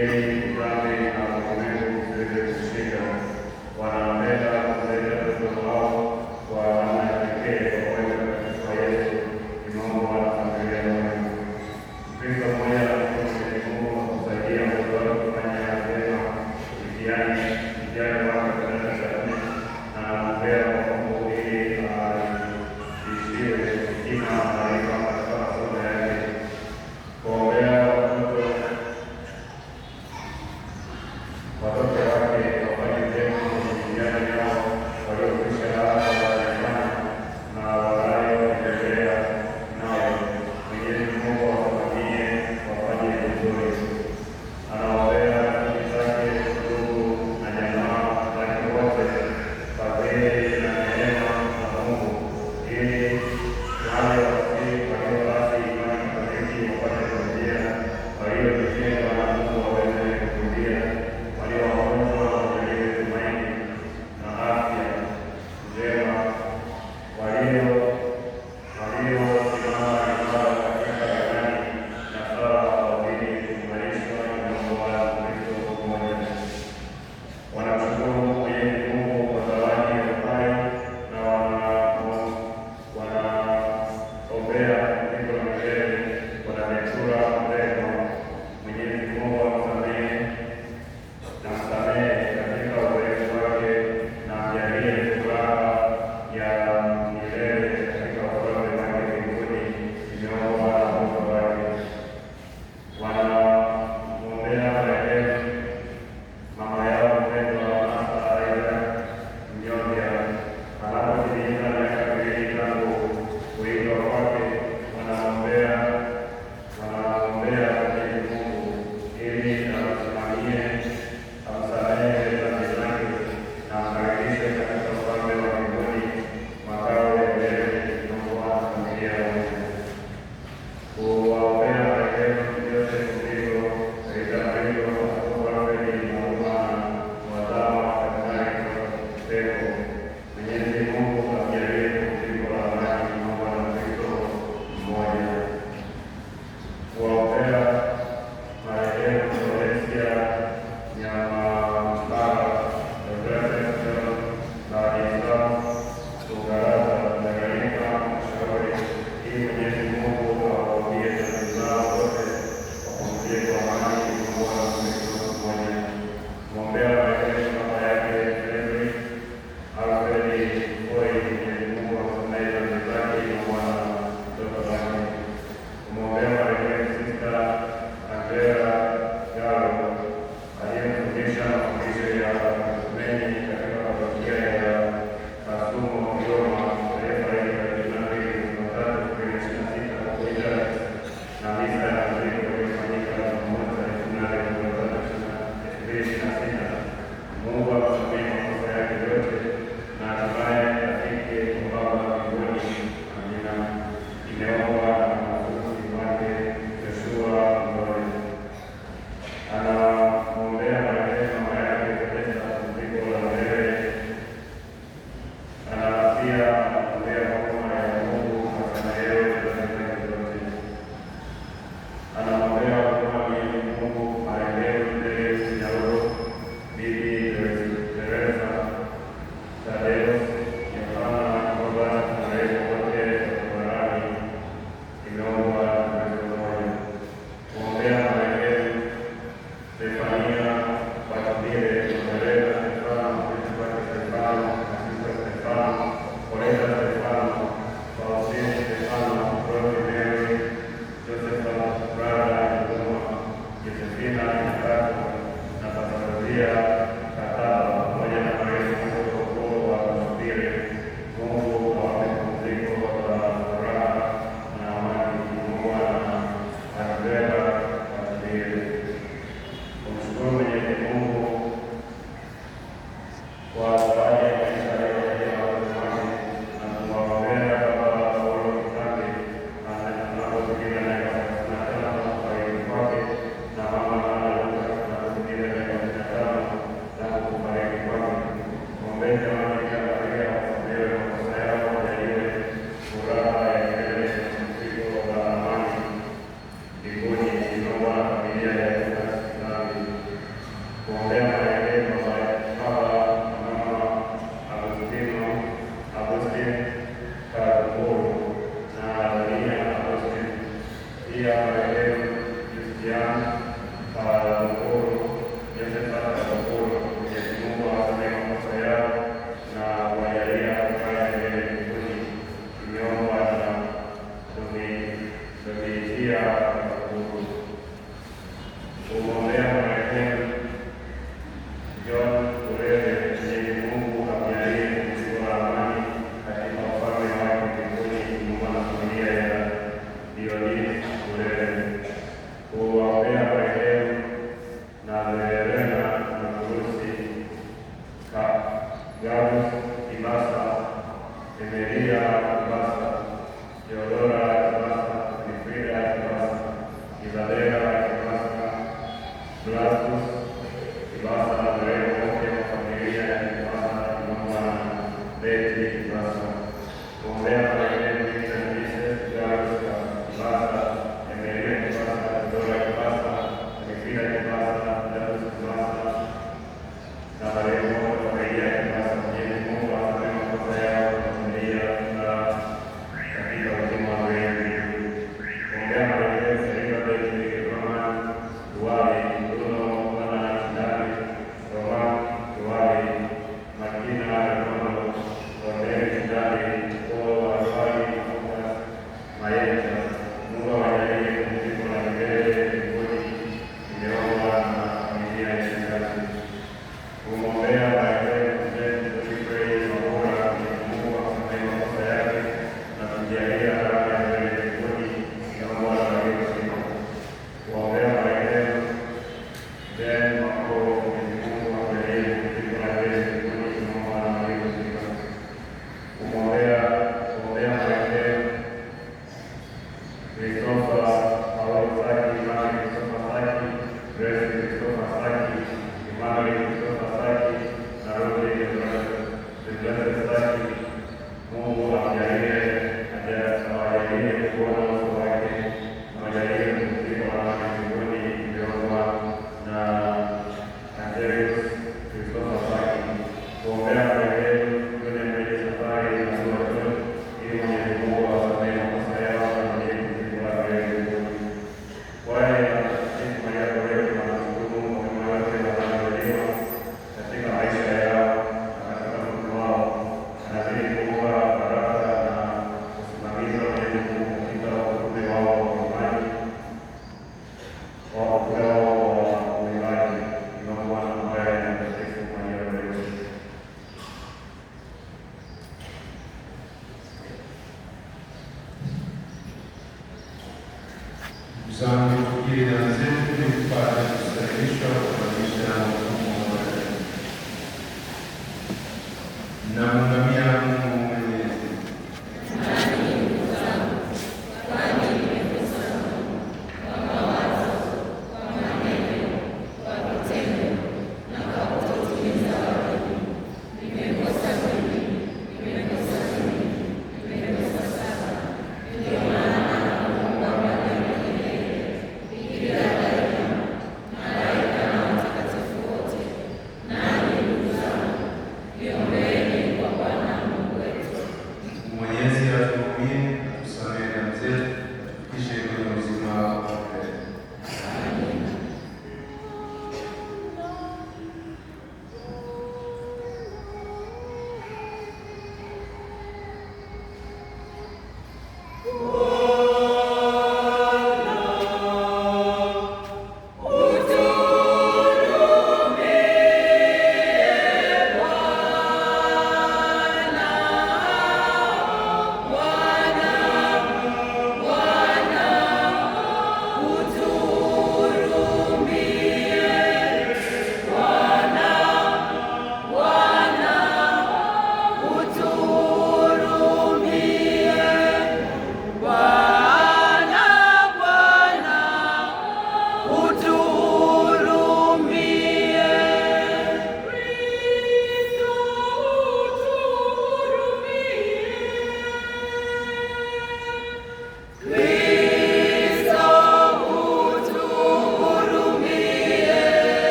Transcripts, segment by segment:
Ili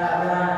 la Bwana.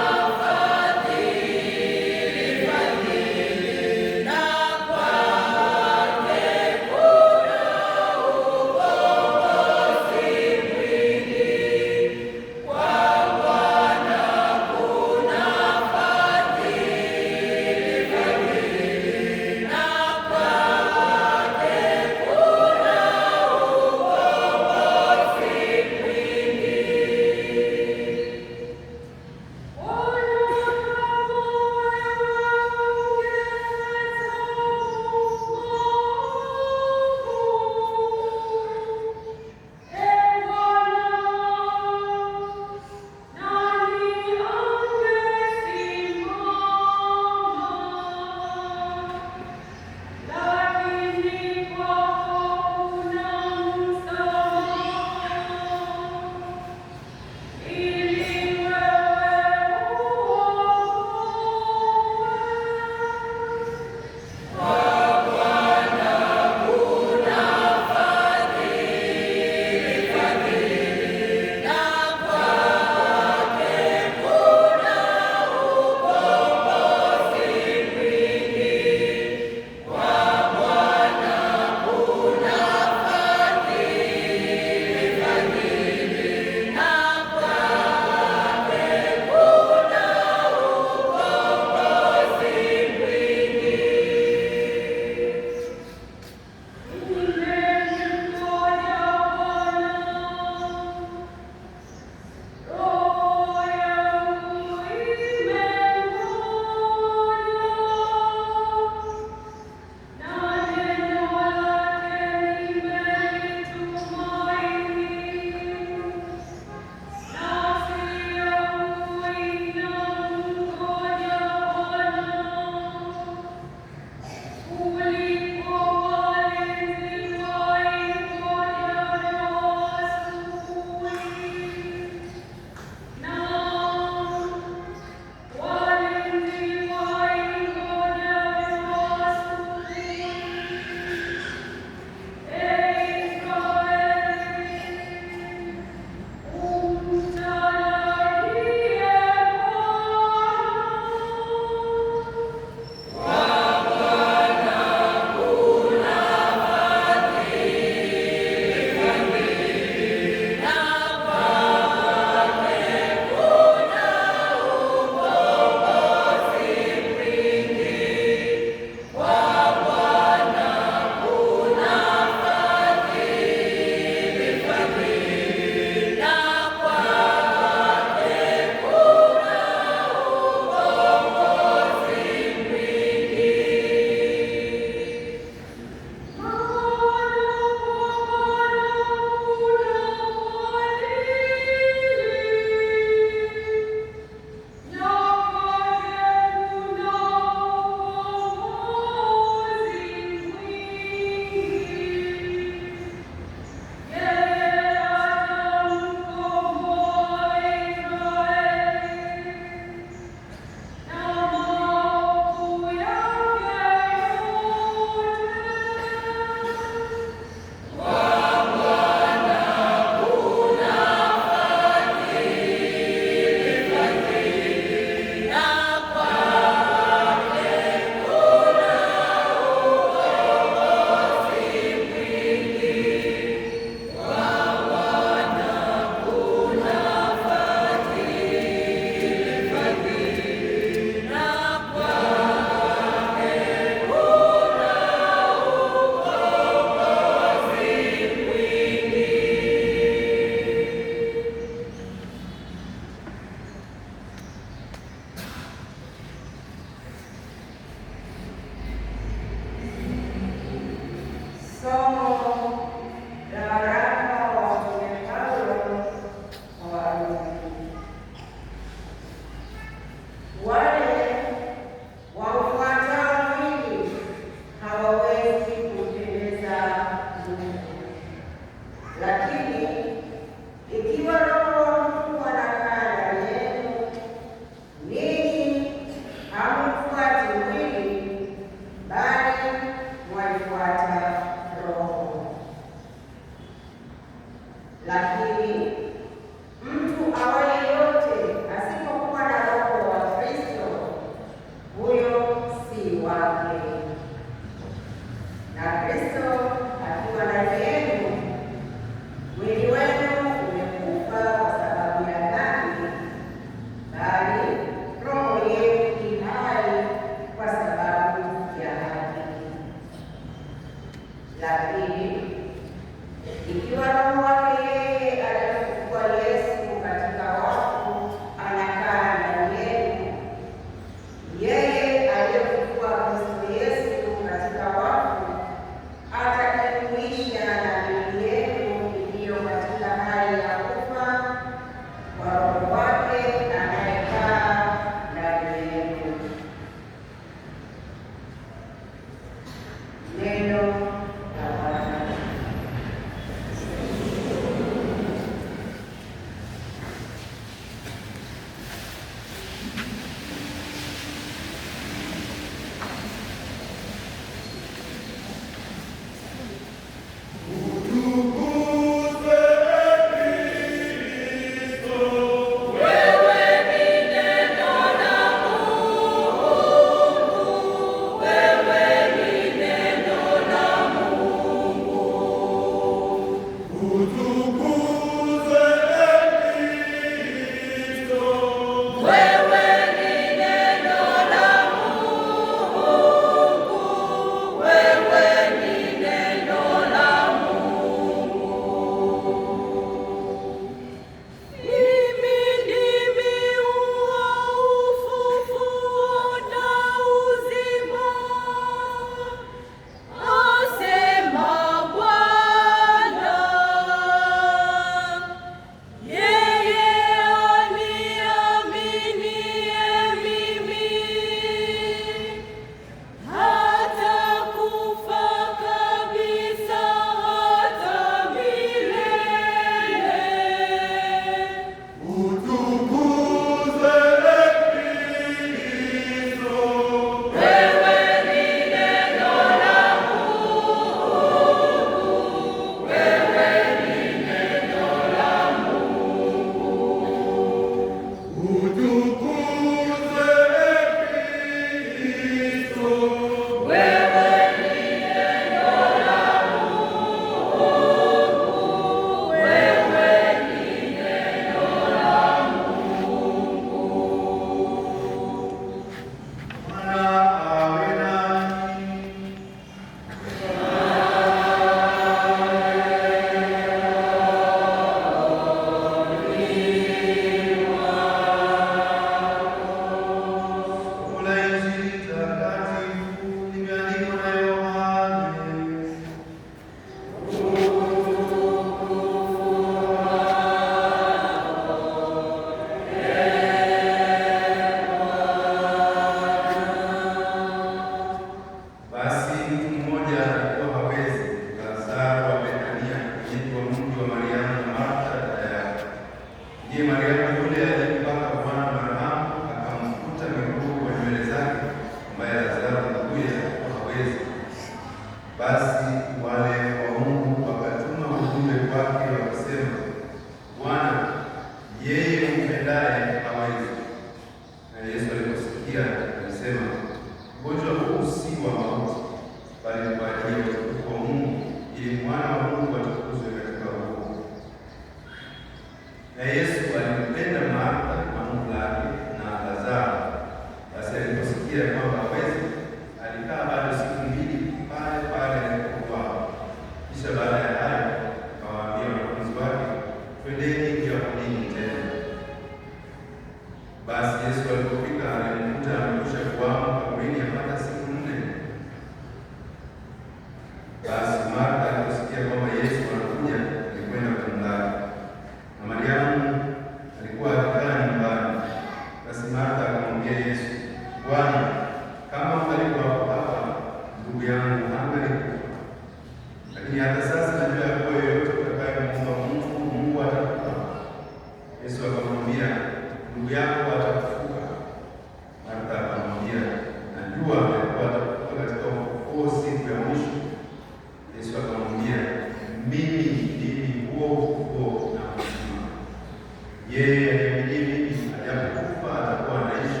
Yeye aliamini mimi, ajapokufa atakuwa anaishi,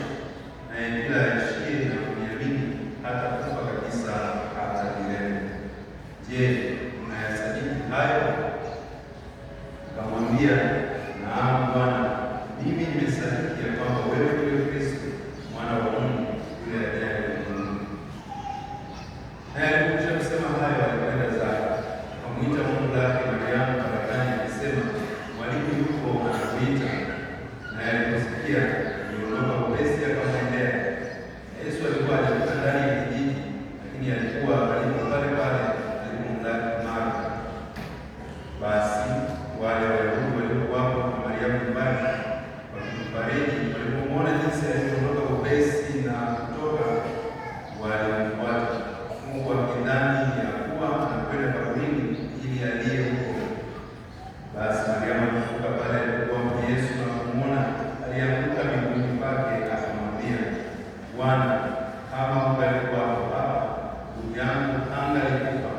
naye kila aishiye na kuniamini hatakufa kabisa hata milele. Je, mnayasadiki hayo? Akamwambia, naam Bwana, mimi nimesadiki ya kwamba wewe ndiwe Kristo, mwana wa Mungu, yule ajaye mbinguni. Naye alipokwisha kusema hayo, alikwenda zake, akamwita Mungu lake Mariamu barakani, akisema, Mwalimu yuko anakuita. Naye aliposikia, aliondoka upesi akamwendea. Yesu alikuwa hajafika ndani ya kijiji, lakini alikuwa karibu pale pale alipomlaki Martha. Basi wale Wayahudi waliokuwapo na Mariamu nyumbani wakimfariji, walipomwona jinsi alivyoondoka upesi na kutoka, walimfuata, Mungu akidhani ya kuwa anakwenda kaburini ili alie huko. Basi Mariamu alifika pale alipokuwa Yesu na kumwona, alianguka miguuni pake, akamwambia, Bwana, kama ungalikuwapo hapa, ndugu yangu hangalikufa.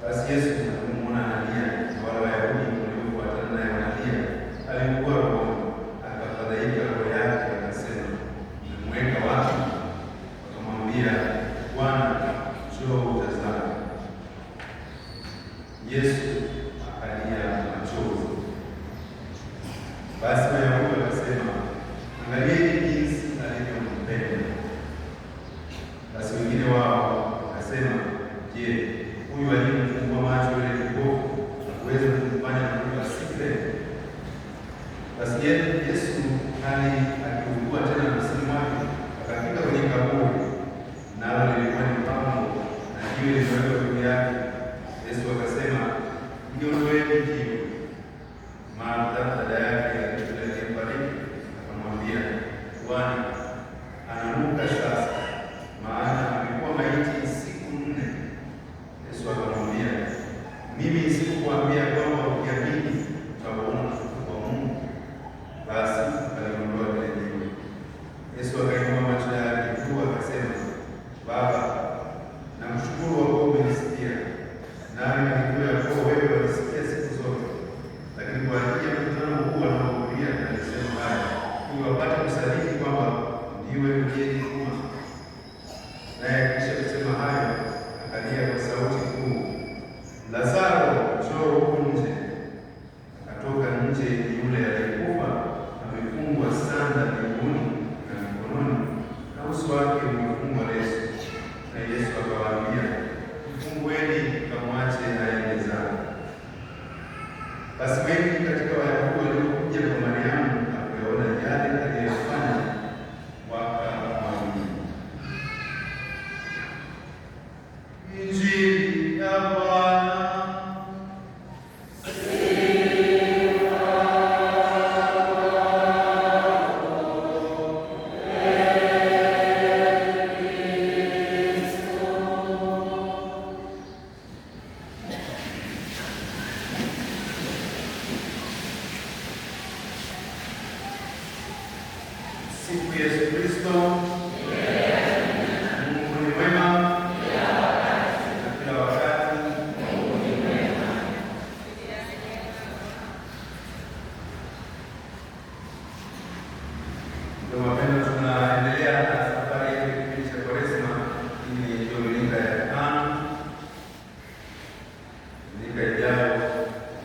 Basi Yesu alipomwona analia na wale Wayahudi waliofuatana naye wanalia, alikuwa rohoni, akafadhaika roho yake, akasema, mmemweka wapi? Akamwambia, Bwana, njoo utazame. Yesu akalia machozi. Basi Wayahudi wakasema, angalieni jinsi alivyompenda. Basi wengine wao wakasema, je, huyu aliyemfungua macho yule kipofu hakuweza kumfanya mtu asife? Basi Yesu hali akiugua tena nafsini mwake, akafika kwenye kaburi, nalo lilikuwa ni pango na jiwe limewekwa juu yake. Yesu akasema, liondoeni jiwe. Martha dada yake aliyemfariji akamwambia, Bwana, ananuka sasa, maana amekuwa maiti siku 4. Yesu akamwambia, mimi sikukuambia kwamba ukiamini utaona utukufu wa Mungu? Basi aliondoa lile jiwe. Yesu akainua macho yake juu akasema, Baba, nakushukuru kwa kuwa umenisikia, nami najua ya kuwa wewe wanisikia siku zote, lakini kwa ajili ya mkutano huu wanaohudhuria nalisema haya, ili wapate kusadiki kwamba ndiwe uliyenituma. Naye kisha kusema hayo, akalia kwa sauti kuu, Lazaro, njoo huku nje. Akatoka nje yule aliyekufa amefungwa sanda miguuni na mikononi, na uso wake umefungwa leso. Na Yesu akawaambia, mfungueni mkamwache aende zake. Basi wengi katika Wayahudi waliokuja kwa Mariamu na kuyaona yale aliyofanya wakamwamini. Injili ya Bwana. Sifu Yesu Kristo. Mungu ni mwema na kila wakati. Ndio wapendwa, tunaendelea na safari yetu ya kipindi cha Kwaresma. Hii ni Dominika ya 5, Dominika ijayo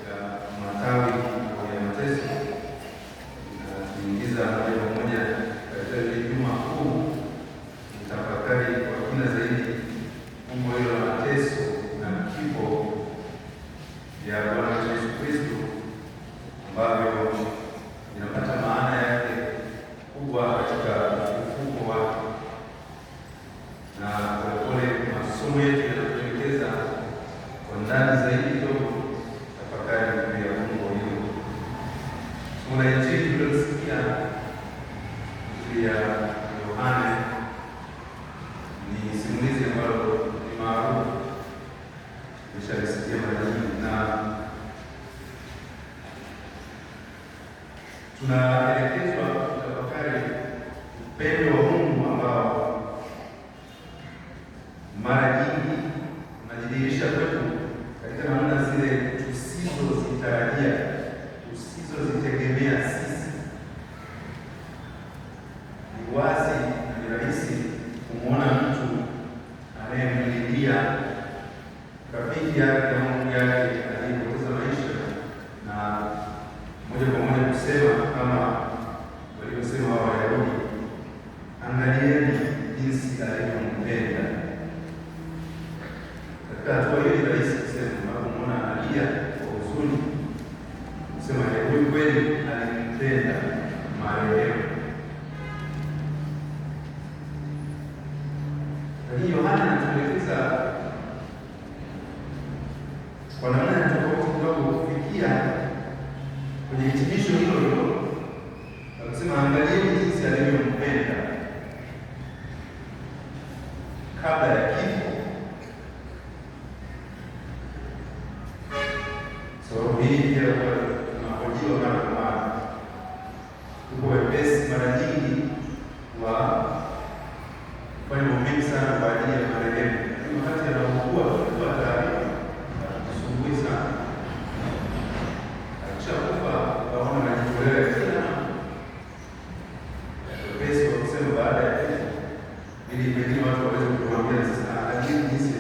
ya matawi ya mateso, na tuingiza moja kwa moja katika ile Juma Kuu, tafakari kwa kina zaidi fumbo hilo la mateso na kifo ya Bwana Yesu Kristo, ambavyo inapata maana yake kubwa katika ufufuko wake. Na polepole masomo yetu yanatuelekeza kwa ndani zaidi kidogo tafakari juu ya fumbo hilo. Somo la Injili tulilosikia ya Yohane ni simulizi ambalo ni maarufu, nimeshalisikia mara nyingi, na tunaelekezwa kutafakari upendo wa Mungu ambao mara nyingi unajidhihirisha kwetu katika namna zile tusizozitarajia, tusizozitegemea moja kwa moja kusema kama walivyosema Wayahudi, angalieni jinsi alivyompenda. Katika hatua hiyo ni rahisi kusema, unapomwona analia kwa huzuni, kusema huyu kweli alimpenda marehemu. Lakini Yohana anatuelekeza kwa namna ya tofauti kidogo kufikia kwenye hitimisho hilo hilo, akasema angalieni jinsi alivyompenda kabla ya kifo. So hii pia tunahojiwa mara kwa mara, tuko wepesi mara nyingi wa kufanya mambo mengi sana kwa ajili ya marehemu, lakini wakati anapokuwa kwa taarifa asubuhi sana, akishakufa waona anajitolea kila wepesi wa kusema baada ya kifo, ili pengine watu waweze kumwambia sasa lakini jinsi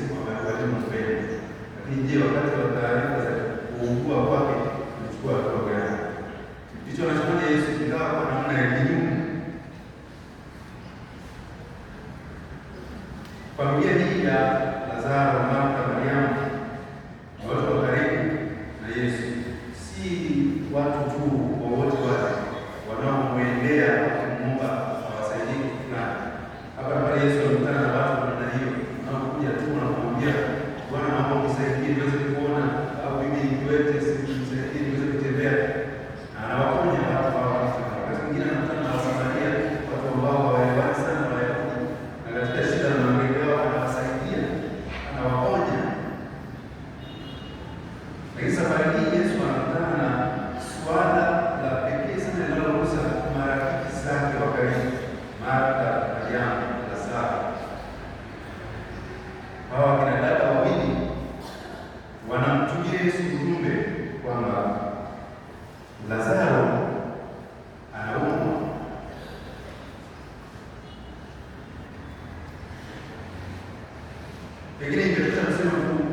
walivyompenda. Lakini je, wakati wa taarifa za kuugua kwake kuchukua hatua gani? Ndicho anachofanya Yesu, ingawa kwa namna ya kinyume. Familia hii ya Lazaro, Martha, Mariamu na watu wa karibu na Yesu si watu tu wowote wale wanaomwendea kumwomba awasaidie fulani. Hapa pale Yesu alikutana na watu wa namna hiyo, wanaokuja tu na kumwambia Bwana, naomba unisaidie niweze kuona, au mimi niweze nisaidie niweze kutembea, na anawaponya watu hao. Wakati mwingine anakutana na Wasamaria, watu ambao hawaelewani sana na Wayahudi, na katika shida na mahangaiko yao anawasaidia, anawaponya. Lakini safari hii Yesu anakutana na swala la pekee sana linalogusa marafiki zake wa karibu, Martha, Mariamu na Lazaro. Hawa kina dada wawili wanamtumia Yesu ujumbe kwamba Lazaro anaumwa. Pengine ingepita kusema tu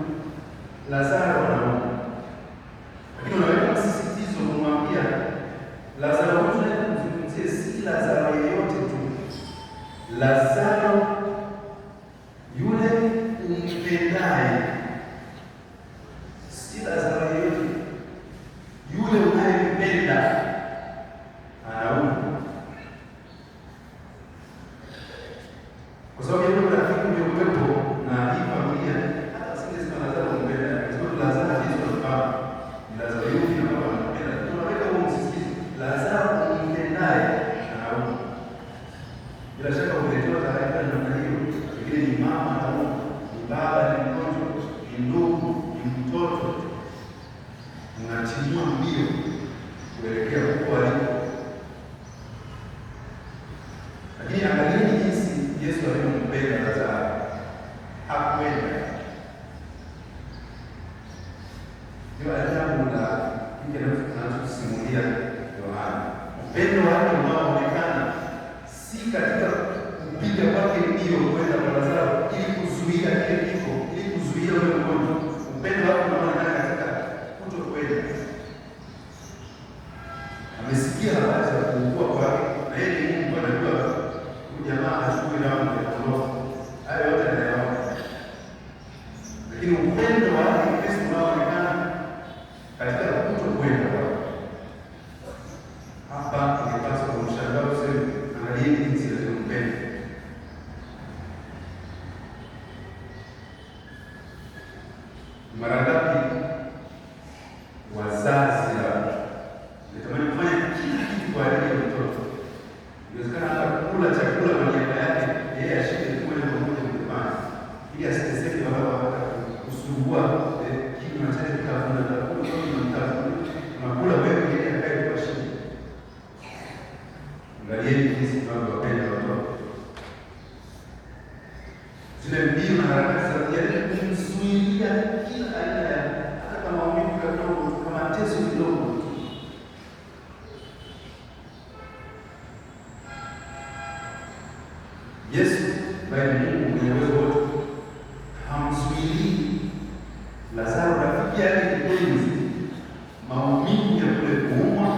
Lazaro anaumwa, lakini unaweka msisitizo kumwambia Lazaro huyu tunayemzungumzia si Lazaro yeyote tu, Lazaro yule umpendaye. Si Lazaro yeyote, yule unayempenda anaumwa. Kwa sababu yule rafiki uliokuwepo na hii familia, hata singesema Lazaro umpenda, kwa sababu Lazaro Yesu anafahamu ni Lazaro yupi na kama anampenda. Tunaweka huo msisitizo, Lazaro umpendaye anaumwa. Bila shaka umeletewa taarifa namna hiyo, pengine ni mama anaumwa, ni baba ni mgonjwa, ni ndugu, ni mtoto, unatimua mbio kuelekea huko aliko. Lakini angalieni jinsi Yesu alivyompenda Lazaro. Hakwenda. Ndio ajabu la hiki anachosimulia Yohana. Upendo wake unaoonekana si katika kupiga kwake mbio kwenda kwa Lazaro ili kuzuia kile kifo, ili kuzuia ule ugonjwa. Upendo wake unaonekana katika kutokwenda. Amesikia habari za kuugua kwake, na yeye ni Mungu, anajua huyu jamaa hachukui dawa ya kuondoka. Hayo yote anayaona. Lakini upendo wake Kristo unaonekana katika kutokwenda kwake. Hapa ingepaswa kumshangaa kusema, angalieni jinsi alivyompenda. Mara ngapi wazazi natamani kufanya kila kitu kwa ajili ya mtoto. Inawezekana hata kula chakula kwa niaba yake, yeye ashike moja kwa moja mdomoni, ili asiteseke baba hata kusumbua kinywa chake kutafuna unakula wewe ili akae kwa shida. Angalieni jinsi tunavyowapenda watoto. Zile mbio na harakati za kujaribu kumzuilia kila aina ya, hata kama maumivu kidogo, kama mateso kidogo. Yesu ambaye ni Mungu mwenye uwezo wote hamzuilii Lazaro rafiki yake kipenzi maumivu ya kule kuumwa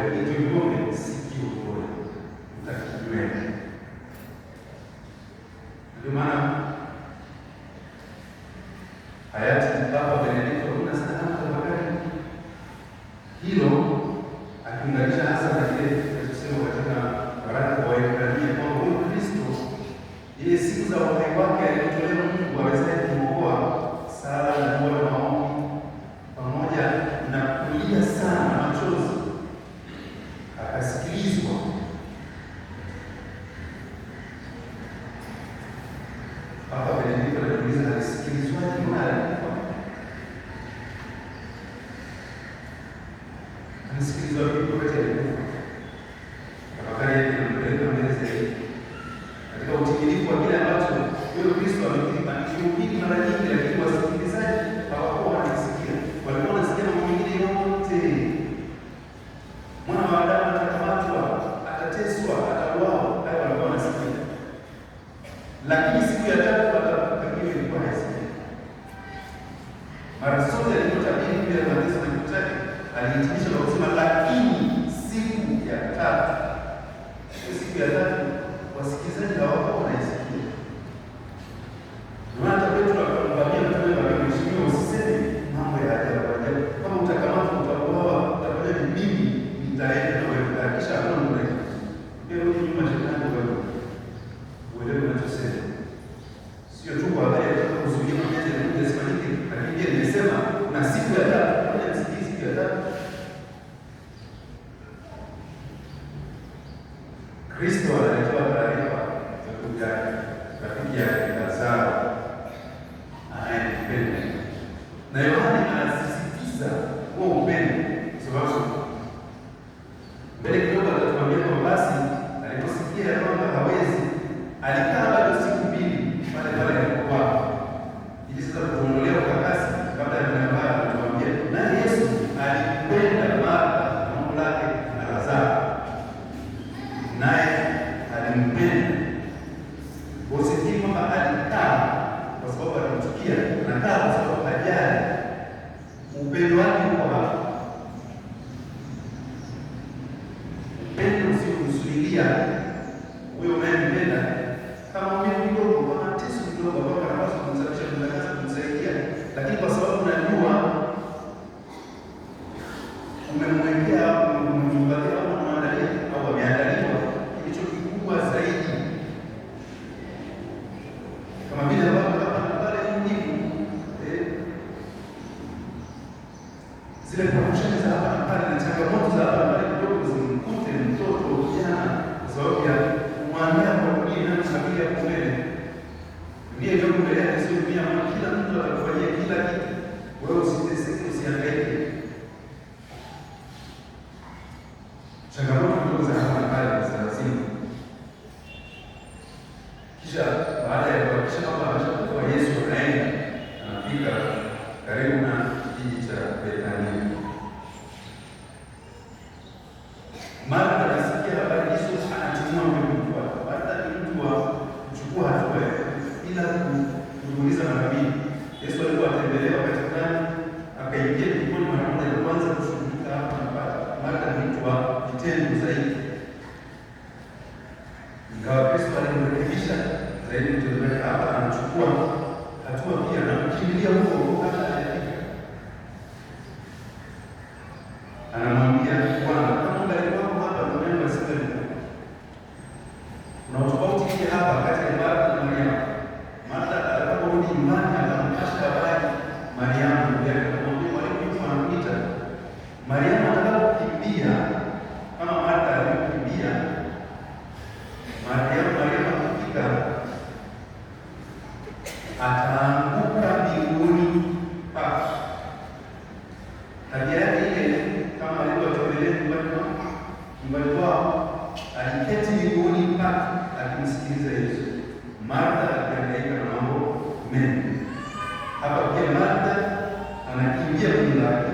lakini tuione sikio upole, utakijua. Ndio maana hayati Papa Benedikto kuna sana tafakari hilo, akiunganisha hasa na kile tunachosema katika waraka wa Waebrania kwamba huyu Kristo ile siku za uhai wake alitolewa Mungu awezaye kuokoa sala na dua na maombi pamoja na kulia sana machozi, akasikilizwa. Papa Benedikto aliuliza alisikilizwaje? Anasikilizwa vipi wakati alikufa? Tafakari yake inampeleka mbele zaidi katika utimilifu wa kile ambacho huyo Kristo amekifanya. Ni mara nyingi, lakini wasikilizaji hawakuwa wanasikia, walikuwa wanasikia mambo mengine yote. Mwana wa Adamu atakamatwa, atateswa, atauawa, hayo walikuwa wanasikia. Lakini siku ya tatu atakapofufuka ilikuwa haisikia. Mara zote alipotabiri bila mateso na kifo chake alihitimisha kwa kusema lakini siku ya tatu. Siku ya tatu wasikilizaji hawakuwa wanaisikia. Hata Petro akamwambia mtume wake, mheshimiwa, usiseme mambo ya ajabu ajabu. Kama utakamatwa, utauawa, utafanya mimi nitaenda na wewe. Kisha hakuna mtu. Ndio rudi nyuma shetani wewe. Uelewe unachosema. Sio tu kwa habari ya kuzuia mmoja na mmoja asifanyike, lakini pia nimesema na siku ya tatu, kwa siku ya tatu Kristo alitoa taarifa za kuja rafiki yake Lazaro anayempenda, na Yohana anasisitiza huo upendo, kwa sababu mbele kidogo atatuambia kwamba basi aliposikia kwamba hawezi, alikaa bado siku mbili pale pale alipokuwa, ili sasa kuondolea ukakasi kabla ya kunambaa. Anatuambia naye Yesu alipenda Martha na mama yake na Lazaro, naye alimpenda. Usifikiri kwamba alikaa kwa sababu alimchukia, anakaa kwa sababu hajali. Upendo wake uko hapa, upendo usiokusudilia. Huyo unayempenda kama mimi kidogo, kwa mateso kidogo, ambapo anapaswa kumsababisha kumtakasa, kumsaidia, lakini kwa sababu unajua umemwekea hapo, umemwandalia au unamwandalia au ameandaliwa kilicho kikubwa zaidi, kama vile ambavyo hapa pale muhimu zile promotion za hapa na pale na changamoto za hapa na pale kidogo zimkute mtoto kijana, kwa sababu ya kumwandaa kwa dunia inayosafiri hapo mbele. Dunia iliyoko mbele yake sio dunia ambayo kila mtu atakufanyia kila kitu, wewe usiteseke, usihangaike. Changamoto kidogo za hapa na pale za lazima. Kisha baada ya kuhakikisha kwamba ameshakufa, Yesu anaenda, anafika karibu na kijiji cha Bethania. Martha anasikia habari hizo, anatimua mtu wake. Martha ni mtu wa kuchukua hatua bila kuuliza mara mbili. Yesu alikuwa atembelea wakati fulani, akaingia jikoni mara moja na kwanza kushughulika hapa na pale. Martha ni mtu wa vitendo zaidi, ingawa Kristo alimrekebisha zaidi mtendo wake. Hapa anachukua hatua pia na kukimbilia huko hata hajafika. Anamwambia Bwana, kama ungalikuwa hapa duniani wasingekufa. Kuna tofauti hii hapa kati ya Martha na Mariamu. Martha atakaporudi nyumbani atampasha habari Mariamu ndugu yake, akamwambia mwalimu yuko anakuita. Mariamu atakapokimbia kama Martha alivyokimbia, Mariamu akifika ataanguka mbinguni pa tabia yake ile, kama alivyotembelea nyumbani kwao, aliketi mbinguni pa akimsikiliza Yesu. Martha alihangaika na mambo mengi. Hapa pia Martha anakimbia kwenye lake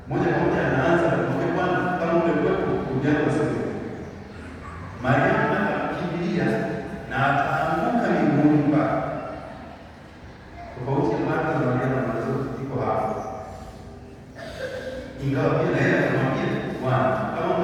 moja kwa moja, anaanza kumwambia Bwana, kama ungekuwepo ungekuwa sasa. Mariamu anakimbilia na ataanguka mbinguni pa. Tofauti ya Martha na Mariamu iko hapa, ingawa pia na yeye anamwambia Bwana, kama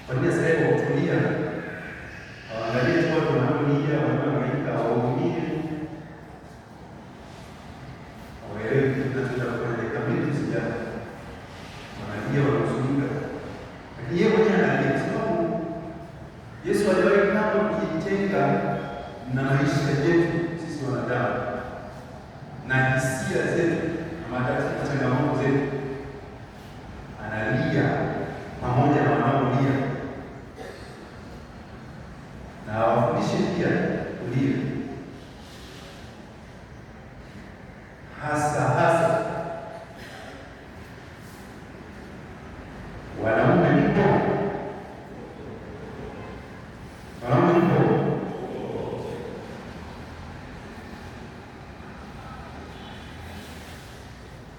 Kwa nini sasa hivi kutulia? Angalia tu watu wanaolia, wanaohangaika, wahurumie. Waelewe tunachotaka kufanya kamili sija. Wanalia wanahuzunika. Lakini yeye mwenyewe analia kwa sababu Yesu aliwahi kama kujitenga na maisha yetu sisi wanadamu na hisia zetu na matatizo na changamoto zetu. Analia pamoja na wanaolia na awafundishe pia kulia, hasa wanaume mpo,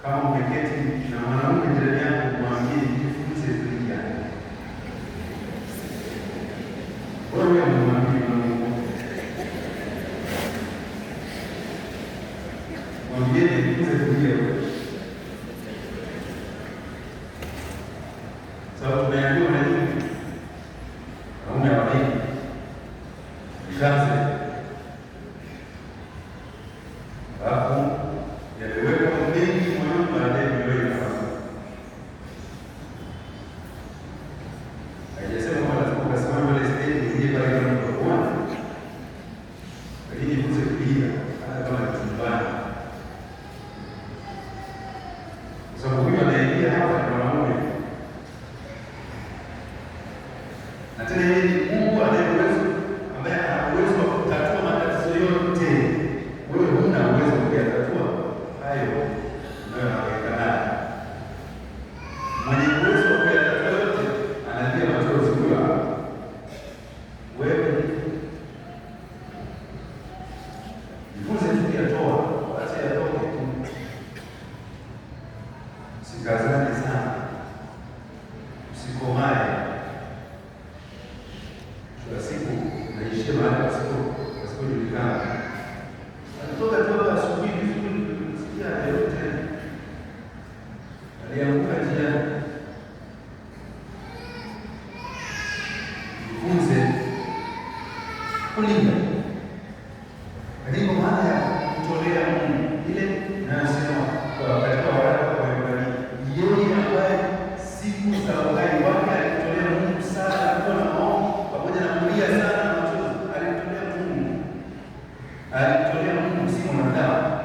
kama umeketi na mwanaume jirani yako, mwambie jifunze kulia. Wewe mwambie jifunze kulia. Sababu tumeambiwa na nini? Wanaume hawapigi kazi, alafu yaliwekwa mengi moyoni, baadaye mioyo inafanya. Haijasema kwamba lazima ukasimama mbele stage uje pale kama mtakuona, lakini jifunze kulia hata kama ni chumbani, kwa sababu huyu anaingia hapa ni mwanaume, na tena yeye ni Mungu anaye uwezo, ambaye ana uwezo wa kutatua matatizo yote. Wewe huna uwezo wa kuyatatua hayo unayohangaika nayo. Mwenye uwezo wa kuyatatua yote analia machozi huyo hapa. Wewe jifunze tu kuyatoa, wacha yatoke tu, usikazane sana, usikomae. Kila siku naishia mahali pasipojulikana. Alitoka tu hapa asubuhi vizuri, sikia yote alianguka njiani. Jifunze kulinda, lakini kwa maana ya kutolea Mungu ile inayosema katika waraka wa Waebrania, yeye ambaye siku za uhai wake alitolea Mungu sana, alikuwa na maombi pamoja na kulia sana na machozi, alitolea Mungu, si mwanadamu.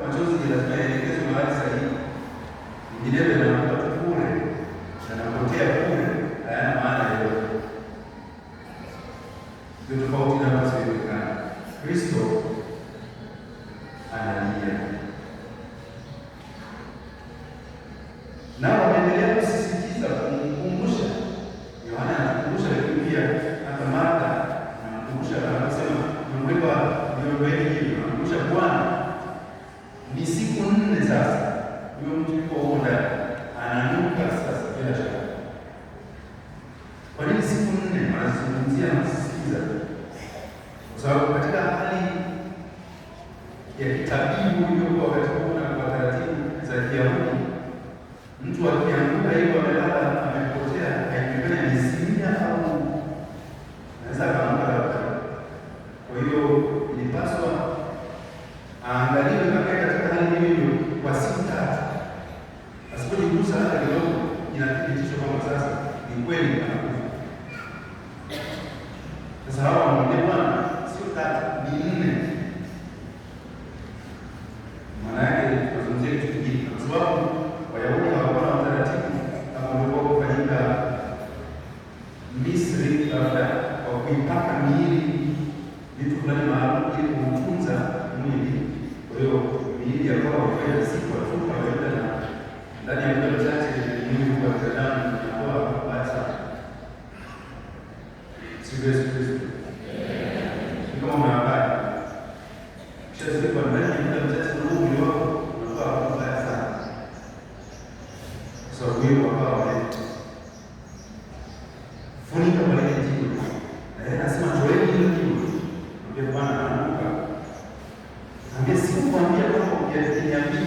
Machozi lazima yaelekezwe mahali sahihi, vinginevyo yanakuwa tu bure, yanapotea bure, hayana maana yoyote. Ndio tofauti na wasiojulikana. Kristo analia, nao wanaendelea kusisitiza kumkumbusha. Yohana anakumbusha, lakini pia hata Martha anakumbusha, anasema niondoeni hivi, anakumbusha Bwana, ni siku 4 sasa. Huyo mtu yuko huko ndani ananuka sasa bila shaka. Kwa nini siku 4? Anazungumzia na kusisitiza kwa sababu katika hali ya kitabibu iliyokuwa wakati huo na kwa taratibu za Kiyahudi, mtu akianguka hivyo amelala amepotea, haikuwa ni sinia au naweza kaanguka labda. Kwa hiyo ilipaswa aangaliwe kama katika hali hiyo kwa siku 3. Asipojigusa hata kidogo, inathibitishwa kwamba sasa ni kweli anakufa. Sasa hawa wanaambia Bwana, sio 3 ni 4. Maana yake tunazungumzia kitu kingine, kwa sababu Wayahudi hawakuwa na utaratibu kama ulivyokuwa kufanyika Misri, labda kwa kuipaka miili vitu fulani maalum ili kutunza mwili. Kwa hiyo miili ya kwao ilifanya siku watupa waenda, na ndani ya muda mchache mwili wa binadamu unakuwa mbaya sana. Siku Yesu Kristo kama unahabari kisha siku ndani ya muda mchache mwili wako unakuwa mbaya sana. So mwili wako funika kwa ile jiwe, na yeye anasema toeni ile jiwe. Ndio Bwana anaanguka. Angesikuambia kwamba ungeniambia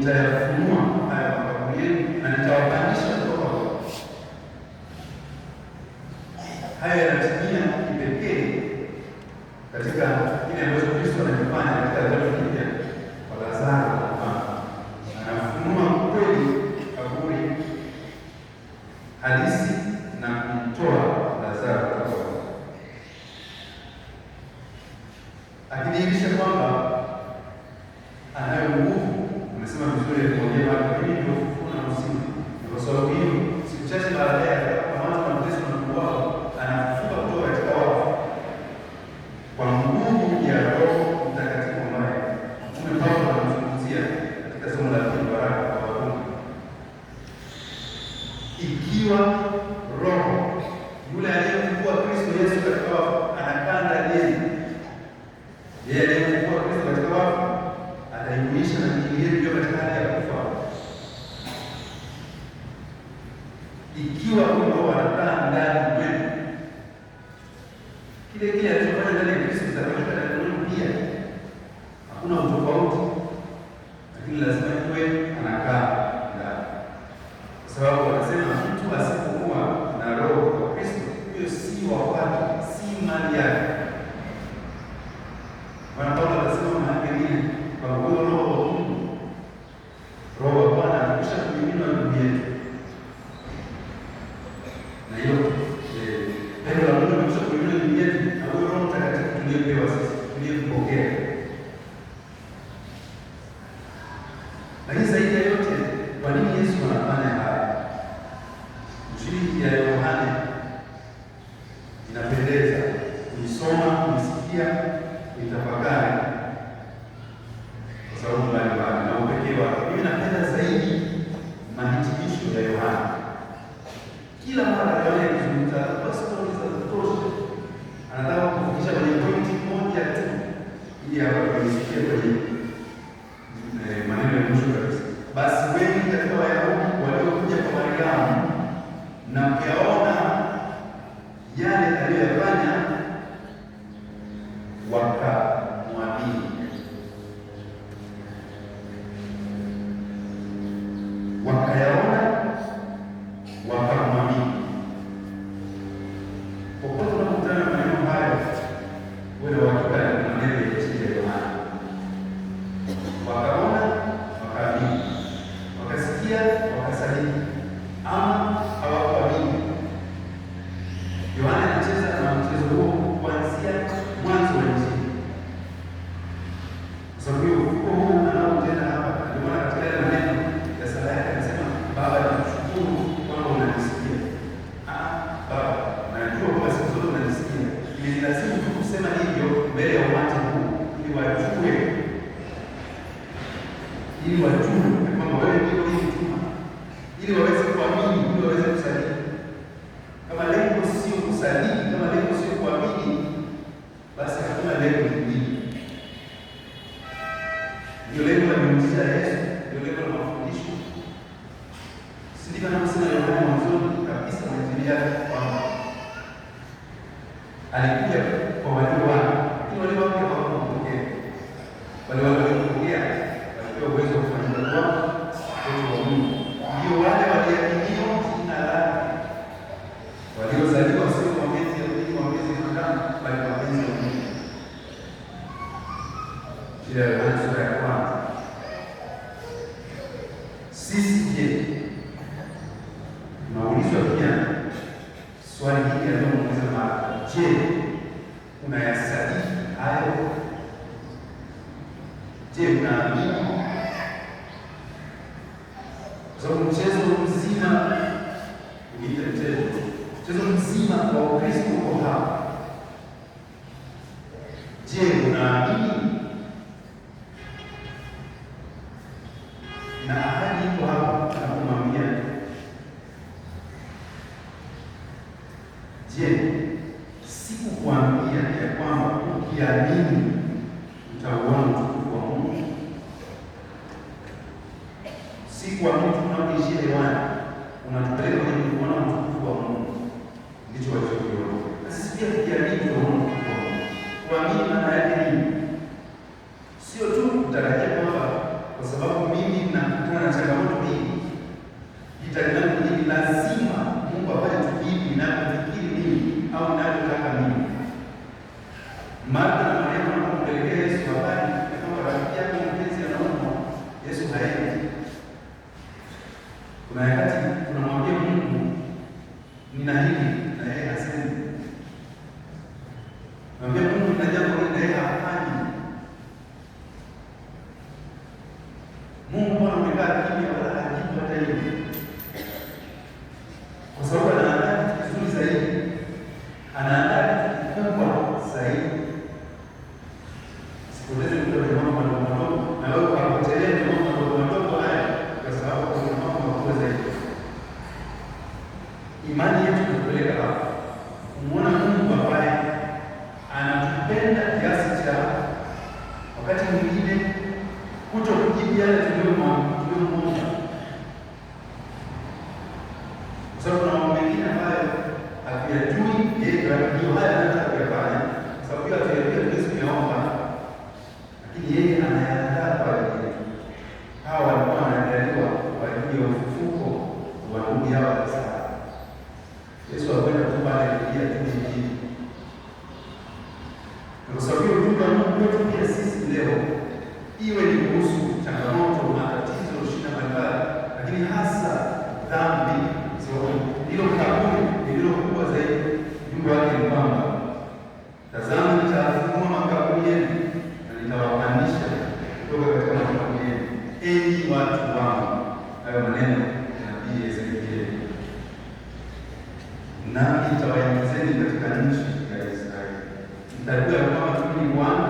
nitayafunua haya makaburi yenu na nitawapandisha kutoka huko. Haya yanatimia kipekee katika kile ambacho Kristo anakifanya katika Agano Jipya kwa Lazaro. Anafunua kweli kaburi halisi na kumtoa Lazaro kutoka huko, akidhihirisha kwamba anayo nguvu. Amesema vizuri mmoja wake, mimi ndio ufufuo na uzima. Kwa sababu hiyo, siku chache baadaye atakapoanza mateso na kuuawa, anafufuka kutoka katika wafu kwa nguvu ya Roho Mtakatifu ambaye Mtume Paulo anazungumzia katika somo la pili Waraka kwa Warumi. Ikiwa Roho yule aliyemfufua Kristo Yesu katika wafu anakaa ndani yenu, yeye aliyemfufua Kristo katika wafu ataihuisha na miili yetu iliyo katika hali ya kufa. Ikiwa Roho anakaa ndani mwenu, kile alichofanya ndani ya Kristo kitafanyika ndani mwenu pia. Hakuna utofauti, lakini lazima iwe anakaa ndani, kwa sababu wanasema mtu asipokuwa na Roho wa Kristo, huyo si wa kwake, si mali yake. Paulo anasema mahali pengine kwa huyo Roho wa Mungu, Roho wa Bwana anakwisha kumiminwa juu yetu, na hiyo pendo la Mungu anakwisha kumiminwa juu yetu, na huyo Roho Mtakatifu tuliyepewa sisi, tuliyempokea. Lakini zaidi ya yote, kwa nini Yesu anafanya haya? Injili ya Yohane inapendeza kuisoma, kuisikia, kuitafakari kwa sababu mbalimbali na upekee wake. Mimi napenda zaidi mahitimisho ya Yohana. Kila mara Yohana akizungumza kwa stori za kutosha, anataka kufikisha kwenye pointi moja tu, ili hapa tuisikie kwenye maneno ya mwisho kabisa. Basi wengi katika Wayahudi waliokuja kwa Mariamu na kuyaona yale aliyoyafanya wakamwamini. Wakayaona wakamwamini. Popote unapokutana na maneno hayo, wewe uhakika ni maneno ya Injili ya Yohana. Wakaona wakaamini, wakasikia wakasadiki, ama hawakuamini. Yohana anacheza na mchezo huo kuanzia mwanzo wa Injili. Kwa sababu hiyo ufufuo huu anaotenda hapa, ndio maana katika yale maneno ya sala yake anasema, Baba nakushukuru kwamba unanisikia. Baba, najua kwamba siku zote unanisikia. Ni lazima tu kusema hivyo mbele ya umati huu, ili wajue kwamba wewe ndio uliyetuma, ili waweze kuamini, ili waweze kusadiki. Kama lengo sio kusadiki, kama lengo sio kuamini, basi hakuna lengo lingine. Ndio lengo la miujiza ya Yesu, ndio lengo la mafundisho. Si ndivyo anavyosema Yohana mwanzoni kabisa mwa Injili yake kwamba alikuja kwa walio wake, lakini walio wake hawakumpokea. Wale waliompokea walipewa uwezo wa kufanyika kuwa watoto wa Mungu, ndio wale waliaminiwa jina lake, waliozaliwa sio kwa mapenzi ya mwili, kwa mapenzi ya mwanadamu, bali kwa mapenzi ya Mungu. Ile Yohana sura ya kwanza. Sisi je, tunaulizwa pia swali hili alilomuuliza Martha, je, unayasadiki hayo? Je, unaamini? Kwa sababu mchezo mzima uliita mchezo mzima wa Ukristo uko hapa. Je, unaamini? Na ahadi iko hapa na kumwambia, je, sikukuambia ya kwamba ukiamini utauona utukufu wa Mungu? Sikuamini tunapoishia hewani, unatupeleka kwenye kuona utukufu wa Mungu. Ndicho walichokiona. Na sisi pia tukiamini tutaona utukufu wa Mungu. Kuamini maana yake nini? Sio tu kutarajia kwamba kwa sababu mimi na Mungu mbona umekaa kimya wala hajibu hata hivi? Kwa sababu anaandaa kitu kizuri zaidi, anaandaa kitu kikubwa zaidi. Sipoteze muda kwenye mambo madogo, na wewe ukapotelea kwenye mambo madogo haya, kwa sababu kuna mambo makubwa zaidi. Imani yetu inatupeleka hapa kumwona Mungu ambaye anatupenda kiasi cha wakati mwingine kuto kujibu yale tuliyomwomba, kwa sababu kuna mambo mengine ambayo hatuyajui, yeye ndio haya anataka kuyafanya, kwa sababu hiyo hatuyajui, hatuwezi kuyaomba, lakini yeye anayaandaa kwa ajili yetu. Hawa walikuwa wanaandaliwa kwa ajili ya ufufuko wa ndugu yao Lazaro. Yesu alikwenda kutupa haleluya tu injili. Kwa sababu hiyo ujumbe wa Mungu kwetu pia sisi leo, iwe ni kuhusu changamoto, matatizo, shida mbalimbali, lakini hasa dhambi, hilo kaburi lililo kubwa zaidi. Ujumbe wake ni kwamba tazama, nitafungua makaburi yenu na nitawapandisha kutoka katika makaburi yenu, enyi watu wangu. Hayo maneno ya nabii Ezekieli. Nami nitawaingizeni katika nchi ya Israeli. Mtajua ya kwamba mimi ni Bwana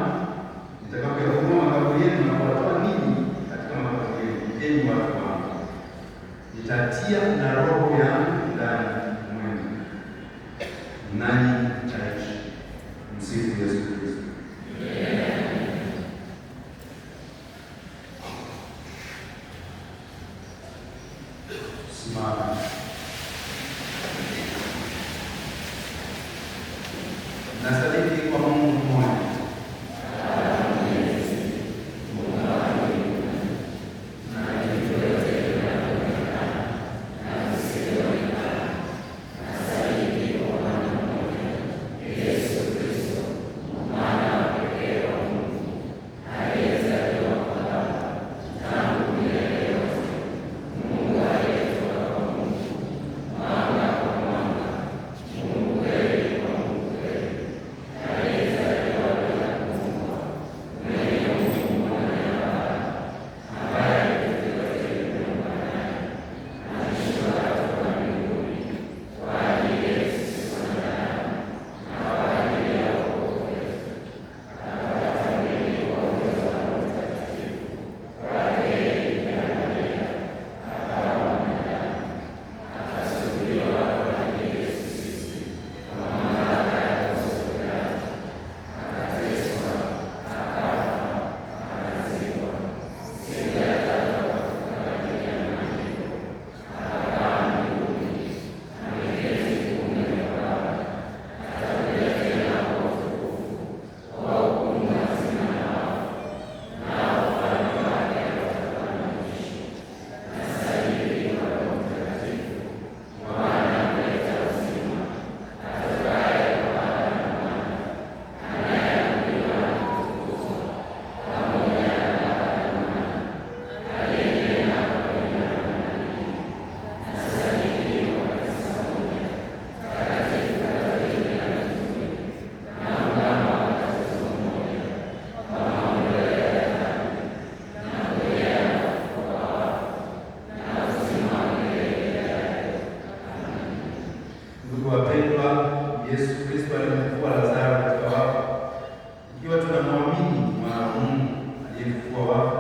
nitakapofungua makaburi yenu na kuwatoa ninyi katika makaburi yenu, enyi watu wangu. Nitatia na roho yangu ndani mwenu, nanyi mtaishi. Msifu Yesu Kristo. Simama. Nasadiki kwa Mungu mmoja. Yesu Kristo alimfufua Lazaro katika wafu. Ikiwa tunamwamini mwana wa Mungu aliyefufua wafu,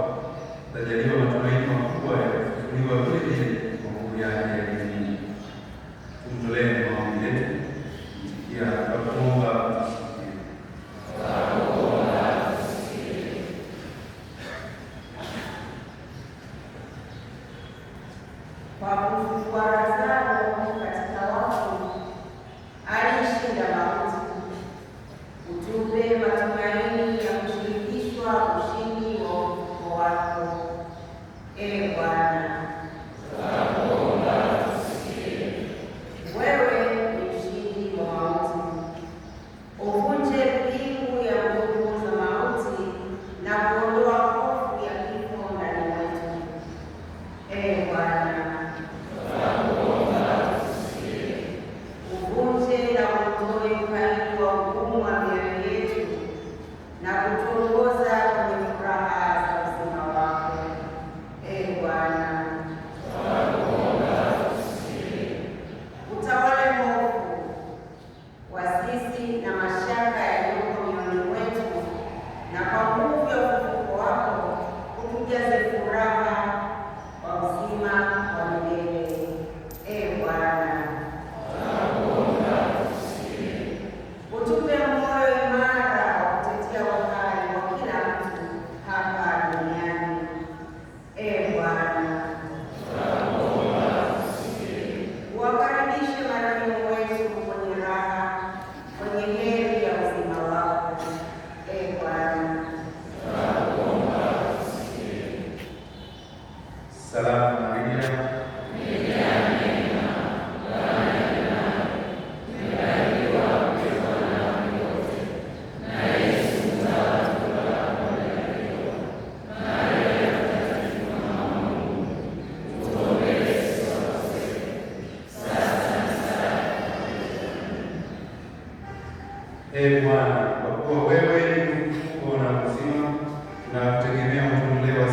tutajaliwa matumaini makubwa ya kufufuliwa vile kwa nguvu yake ya kimungu. Tumtolee maombi yetu, mtikia kwa kuomba tusikie. Kwa kufufua Lazaro katika wafu, alishinda mauti. Utupe matumaini ya kushirikishwa ushindi wa ufufuo wako, Ee Bwana. Wewe ni mshindi wa mauti, uvunje pingu ya nguvu za mauti na kuondoa hofu ya kifo ndani mwetu, Ee Bwana. Uvunje na uondoe ukaidi wa hukumu wa mioyo yetu na kutuongoza kwenye furaha za uzima wako, Ee Salamu Maria, Ee Bwana, kwa kuwa wewe ni ufufuo na uzima, tunakutegemea utuokolee